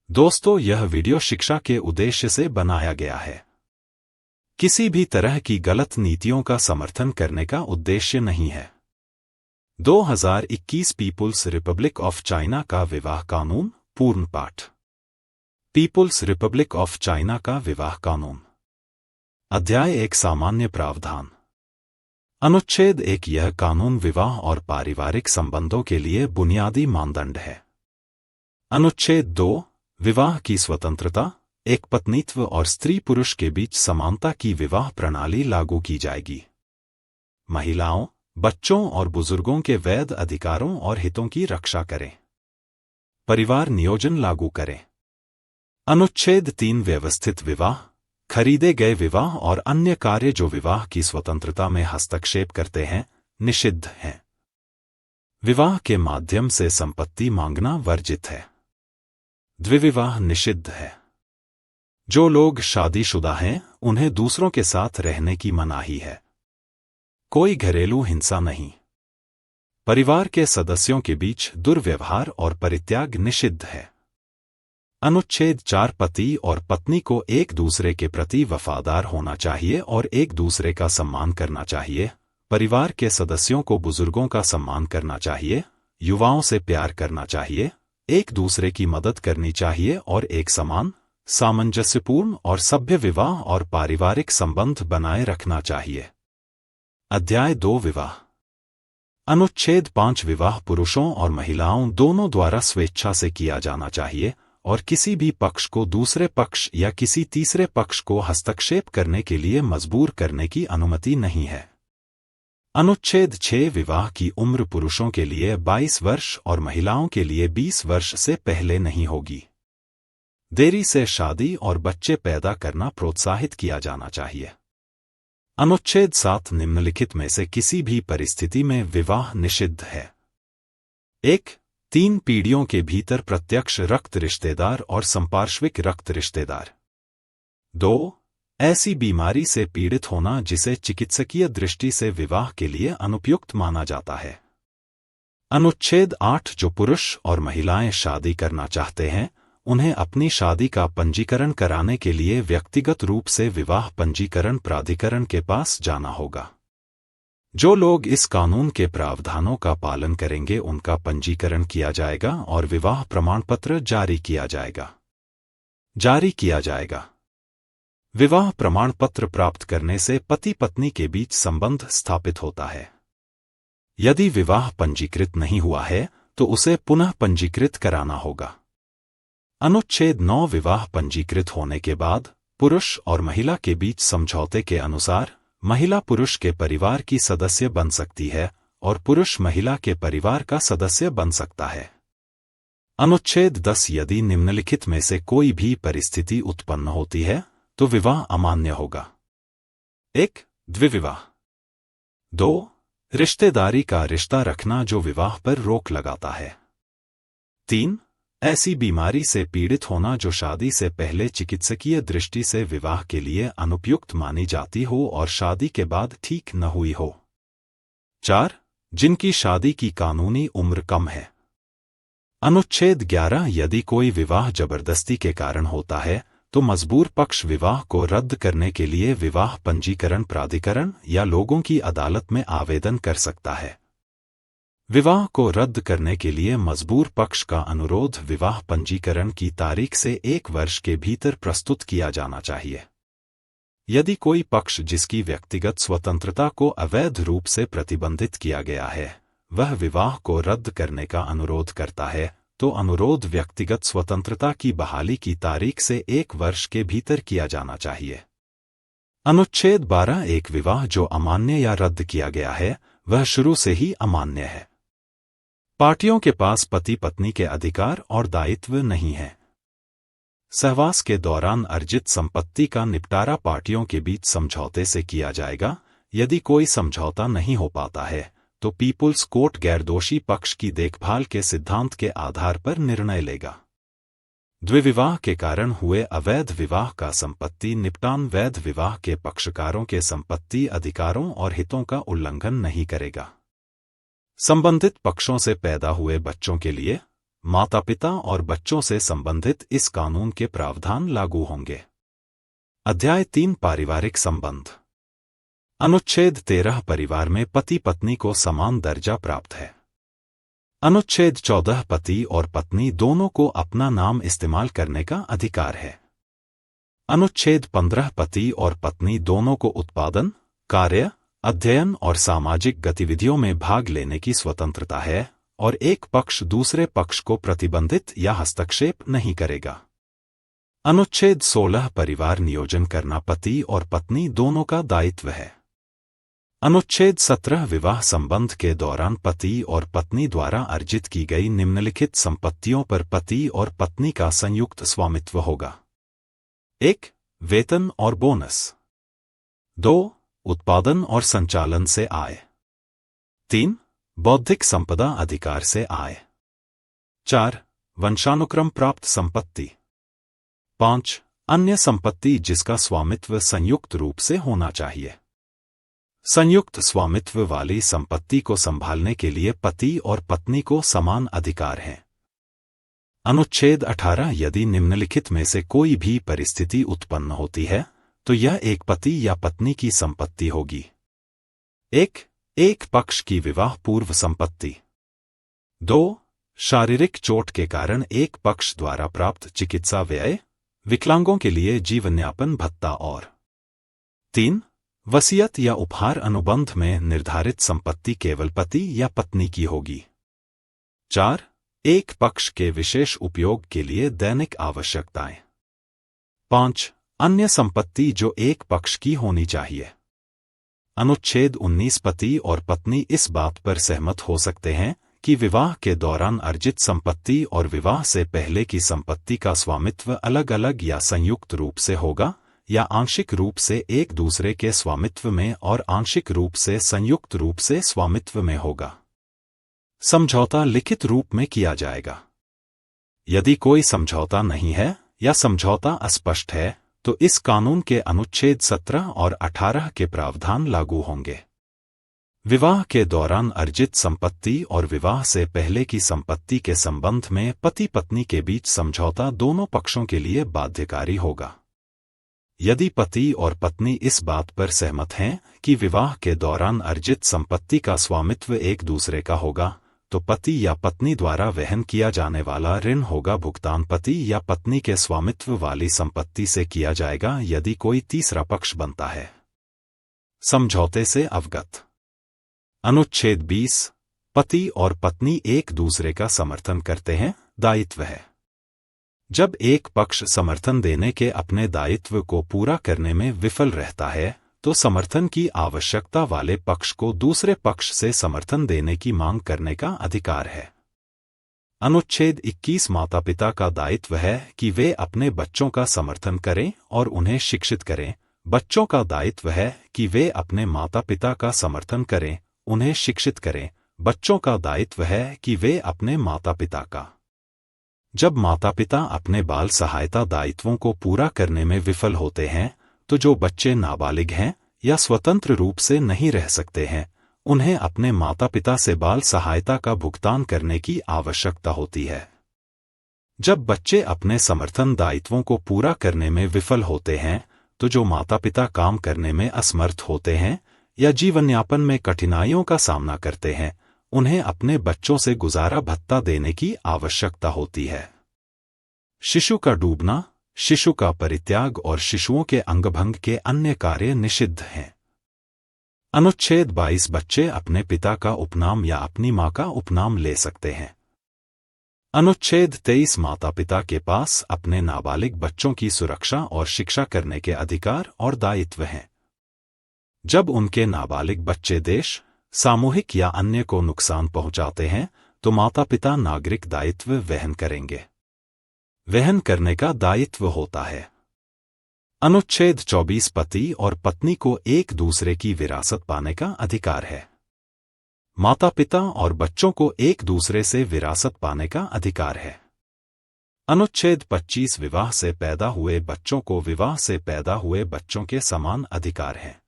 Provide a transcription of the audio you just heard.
दोस्तों, यह वीडियो शिक्षा के उद्देश्य से बनाया गया है। किसी भी तरह की गलत नीतियों का समर्थन करने का उद्देश्य नहीं है। 2021 पीपुल्स रिपब्लिक ऑफ चाइना का विवाह कानून पूर्ण पाठ। पीपुल्स रिपब्लिक ऑफ चाइना का विवाह कानून अध्याय 1 सामान्य प्रावधान। अनुच्छेद 1 यह कानून विवाह और पारिवारिक संबंधों के लिए बुनियादी मानदंड है। अनुच्छेद 2 विवाह की स्वतंत्रता, एक पत्नीत्व और स्त्री पुरुष के बीच समानता की विवाह प्रणाली लागू की जाएगी। महिलाओं, बच्चों और बुजुर्गों के वैध अधिकारों और हितों की रक्षा करें। परिवार नियोजन लागू करें। अनुच्छेद 3 व्यवस्थित विवाह, खरीदे गए विवाह और अन्य कार्य जो विवाह की स्वतंत्रता में हस्तक्षेप करते हैं, निषिद्ध हैं। विवाह के माध्यम से संपत्ति मांगना वर्जित है। द्विविवाह निषिद्ध है। जो लोग शादीशुदा हैं, उन्हें दूसरों के साथ रहने की मनाही है। कोई घरेलू हिंसा नहीं। परिवार के सदस्यों के बीच दुर्व्यवहार और परित्याग निषिद्ध है। अनुच्छेद 4 पति और पत्नी को एक दूसरे के प्रति वफादार होना चाहिए और एक दूसरे का सम्मान करना चाहिए। परिवार के सदस्यों को बुजुर्गों का सम्मान करना चाहिए, युवाओं से प्यार करना चाहिए, एक दूसरे की मदद करनी चाहिए और एक समान, सामंजस्यपूर्ण और सभ्य विवाह और पारिवारिक संबंध बनाए रखना चाहिए। अध्याय 2 विवाह। अनुच्छेद 5 विवाह पुरुषों और महिलाओं दोनों द्वारा स्वेच्छा से किया जाना चाहिए और किसी भी पक्ष को दूसरे पक्ष या किसी तीसरे पक्ष को हस्तक्षेप करने के लिए मजबूर करने की अनुमति नहीं है। अनुच्छेद 6 विवाह की उम्र पुरुषों के लिए 22 वर्ष और महिलाओं के लिए 20 वर्ष से पहले नहीं होगी। देरी से शादी और बच्चे पैदा करना प्रोत्साहित किया जाना चाहिए। अनुच्छेद 7 निम्नलिखित में से किसी भी परिस्थिति में विवाह निषिद्ध है। 1. 3 पीढ़ियों के भीतर प्रत्यक्ष रक्त रिश्तेदार और संपार्श्विक रक्त रिश्तेदार। 2. ऐसी बीमारी से पीड़ित होना जिसे चिकित्सकीय दृष्टि से विवाह के लिए अनुपयुक्त माना जाता है। अनुच्छेद 8 जो पुरुष और महिलाएं शादी करना चाहते हैं, उन्हें अपनी शादी का पंजीकरण कराने के लिए व्यक्तिगत रूप से विवाह पंजीकरण प्राधिकरण के पास जाना होगा। जो लोग इस कानून के प्रावधानों का पालन करेंगे उनका पंजीकरण किया जाएगा और विवाह प्रमाणपत्र जारी किया जाएगा। विवाह प्रमाण पत्र प्राप्त करने से पति पत्नी के बीच संबंध स्थापित होता है। यदि विवाह पंजीकृत नहीं हुआ है तो उसे पुनः पंजीकृत कराना होगा। अनुच्छेद 9 विवाह पंजीकृत होने के बाद पुरुष और महिला के बीच समझौते के अनुसार महिला पुरुष के परिवार की सदस्य बन सकती है और पुरुष महिला के परिवार का सदस्य बन सकता है। अनुच्छेद 10 यदि निम्नलिखित में से कोई भी परिस्थिति उत्पन्न होती है तो विवाह अमान्य होगा। 1. द्विविवाह। 2. रिश्तेदारी का रिश्ता रखना जो विवाह पर रोक लगाता है। 3. ऐसी बीमारी से पीड़ित होना जो शादी से पहले चिकित्सकीय दृष्टि से विवाह के लिए अनुपयुक्त मानी जाती हो और शादी के बाद ठीक न हुई हो। 4. जिनकी शादी की कानूनी उम्र कम है। अनुच्छेद 11 यदि कोई विवाह जबरदस्ती के कारण होता है तो मजबूर पक्ष विवाह को रद्द करने के लिए विवाह पंजीकरण प्राधिकरण या लोगों की अदालत में आवेदन कर सकता है। विवाह को रद्द करने के लिए मजबूर पक्ष का अनुरोध विवाह पंजीकरण की तारीख से 1 वर्ष के भीतर प्रस्तुत किया जाना चाहिए। यदि कोई पक्ष जिसकी व्यक्तिगत स्वतंत्रता को अवैध रूप से प्रतिबंधित किया गया है, वह विवाह को रद्द करने का अनुरोध करता है, तो अनुरोध व्यक्तिगत स्वतंत्रता की बहाली की तारीख से 1 वर्ष के भीतर किया जाना चाहिए। अनुच्छेद 12 एक विवाह जो अमान्य या रद्द किया गया है, वह शुरू से ही अमान्य है। पार्टियों के पास पति पत्नी के अधिकार और दायित्व नहीं है। सहवास के दौरान अर्जित संपत्ति का निपटारा पार्टियों के बीच समझौते से किया जाएगा। यदि कोई समझौता नहीं हो पाता है तो पीपुल्स कोर्ट गैरदोषी पक्ष की देखभाल के सिद्धांत के आधार पर निर्णय लेगा। द्विविवाह के कारण हुए अवैध विवाह का संपत्ति निपटान वैध विवाह के पक्षकारों के संपत्ति अधिकारों और हितों का उल्लंघन नहीं करेगा। संबंधित पक्षों से पैदा हुए बच्चों के लिए माता पिता और बच्चों से संबंधित इस कानून के प्रावधान लागू होंगे। अध्याय 3 पारिवारिक संबंध। अनुच्छेद 13 परिवार में पति पत्नी को समान दर्जा प्राप्त है। अनुच्छेद 14 पति और पत्नी दोनों को अपना नाम इस्तेमाल करने का अधिकार है। अनुच्छेद 15 पति और पत्नी दोनों को उत्पादन, कार्य, अध्ययन और सामाजिक गतिविधियों में भाग लेने की स्वतंत्रता है और एक पक्ष दूसरे पक्ष को प्रतिबंधित या हस्तक्षेप नहीं करेगा। अनुच्छेद 16 परिवार नियोजन करना पति और पत्नी दोनों का दायित्व है। अनुच्छेद 17 विवाह संबंध के दौरान पति और पत्नी द्वारा अर्जित की गई निम्नलिखित संपत्तियों पर पति और पत्नी का संयुक्त स्वामित्व होगा। 1. वेतन और बोनस। 2. उत्पादन और संचालन से आय। 3. बौद्धिक संपदा अधिकार से आय। 4. वंशानुक्रम प्राप्त संपत्ति। 5. अन्य संपत्ति जिसका स्वामित्व संयुक्त रूप से होना चाहिए। संयुक्त स्वामित्व वाली संपत्ति को संभालने के लिए पति और पत्नी को समान अधिकार हैं। अनुच्छेद 18 यदि निम्नलिखित में से कोई भी परिस्थिति उत्पन्न होती है तो यह एक पति या पत्नी की संपत्ति होगी। 1. एक पक्ष की विवाह पूर्व संपत्ति। 2. शारीरिक चोट के कारण एक पक्ष द्वारा प्राप्त चिकित्सा व्यय, विकलांगों के लिए जीवनयापन भत्ता और 3. वसीयत या उपहार अनुबंध में निर्धारित संपत्ति केवल पति या पत्नी की होगी। 4. एक पक्ष के विशेष उपयोग के लिए दैनिक आवश्यकताएं। 5. अन्य संपत्ति जो एक पक्ष की होनी चाहिए। अनुच्छेद 19 पति और पत्नी इस बात पर सहमत हो सकते हैं कि विवाह के दौरान अर्जित संपत्ति और विवाह से पहले की संपत्ति का स्वामित्व अलग अलग या संयुक्त रूप से होगा या आंशिक रूप से एक दूसरे के स्वामित्व में और आंशिक रूप से संयुक्त रूप से स्वामित्व में होगा। समझौता लिखित रूप में किया जाएगा। यदि कोई समझौता नहीं है या समझौता अस्पष्ट है तो इस कानून के अनुच्छेद 17 और 18 के प्रावधान लागू होंगे। विवाह के दौरान अर्जित संपत्ति और विवाह से पहले की संपत्ति के संबंध में पति पत्नी के बीच समझौता दोनों पक्षों के लिए बाध्यकारी होगा। यदि पति और पत्नी इस बात पर सहमत हैं कि विवाह के दौरान अर्जित संपत्ति का स्वामित्व एक दूसरे का होगा तो पति या पत्नी द्वारा वहन किया जाने वाला ऋण होगा भुगतान पति या पत्नी के स्वामित्व वाली संपत्ति से किया जाएगा यदि कोई तीसरा पक्ष बनता है। समझौते से अवगत। अनुच्छेद 20 पति और पत्नी एक दूसरे का समर्थन करते हैं, दायित्व है। जब एक पक्ष समर्थन देने के अपने दायित्व को पूरा करने में विफल रहता है तो समर्थन की आवश्यकता वाले पक्ष को दूसरे पक्ष से समर्थन देने की मांग करने का अधिकार है। अनुच्छेद 21 माता पिता का दायित्व है कि वे अपने बच्चों का समर्थन करें और उन्हें शिक्षित करें। बच्चों का दायित्व है कि वे अपने माता पिता का समर्थन करें, उन्हें शिक्षित करें। बच्चों का दायित्व है कि वे अपने माता पिता का। जब माता पिता अपने बाल सहायता दायित्वों को पूरा करने में विफल होते हैं तो जो बच्चे नाबालिग हैं या स्वतंत्र रूप से नहीं रह सकते हैं उन्हें अपने माता पिता से बाल सहायता का भुगतान करने की आवश्यकता होती है। जब बच्चे अपने समर्थन दायित्वों को पूरा करने में विफल होते हैं तो जो माता पिता काम करने में असमर्थ होते हैं या जीवनयापन में कठिनाइयों का सामना करते हैं उन्हें अपने बच्चों से गुजारा भत्ता देने की आवश्यकता होती है। शिशु का डूबना, शिशु का परित्याग और शिशुओं के अंगभंग के अन्य कार्य निषिद्ध हैं। अनुच्छेद 22 बच्चे अपने पिता का उपनाम या अपनी मां का उपनाम ले सकते हैं। अनुच्छेद 23 माता पिता के पास अपने नाबालिग बच्चों की सुरक्षा और शिक्षा करने के अधिकार और दायित्व हैं। जब उनके नाबालिग बच्चे देश, सामूहिक या अन्य को नुकसान पहुंचाते हैं तो माता पिता नागरिक दायित्व वहन करेंगे। वहन करने का दायित्व होता है। अनुच्छेद 24 पति और पत्नी को एक दूसरे की विरासत पाने का अधिकार है। माता पिता और बच्चों को एक दूसरे से विरासत पाने का अधिकार है। अनुच्छेद 25 विवाह से पैदा हुए बच्चों को विवाह से पैदा हुए बच्चों के समान अधिकार है।